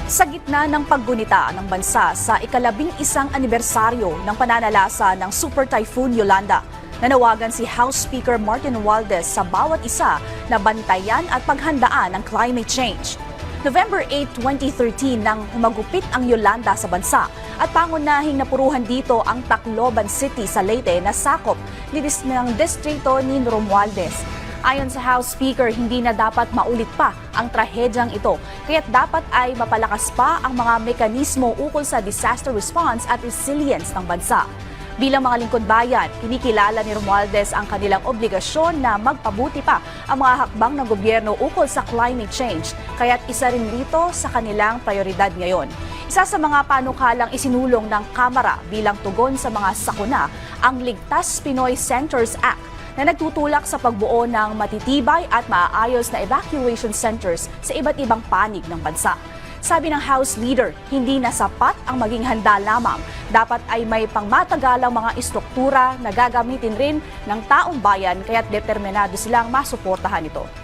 Sa gitna ng paggunita ng bansa sa ika-11 anibersaryo ng pananalasa ng Super Typhoon Yolanda, nanawagan si House Speaker Martin Romualdez sa bawat isa na bantayan at paghandaan ang climate change. November 8, 2013 nang humagupit ang Yolanda sa bansa at pangunahing napuruhan dito ang Tacloban City sa Leyte na sakop ng distrito ni Romualdez. Ayon sa House Speaker, hindi na dapat maulit pa ang trahedyang ito, kaya't dapat ay mapalakas pa ang mga mekanismo ukol sa disaster response at resilience ng bansa. Bilang mga lingkod bayan, kinikilala ni Romualdez ang kanilang obligasyon na magpabuti pa ang mga hakbang ng gobyerno ukol sa climate change, kaya't isa rin dito sa kanilang prioridad ngayon. Isa sa mga panukalang isinulong ng Kamara bilang tugon sa mga sakuna, ang Ligtas Pinoy Centers Act, na nagtutulak sa pagbuo ng matitibay at maayos na evacuation centers sa iba't ibang panig ng bansa. Sabi ng House Leader, hindi na sapat ang maging handa lamang. Dapat ay may pangmatagalang mga istruktura na gagamitin rin ng taong bayan kaya't determinado silang masuportahan ito.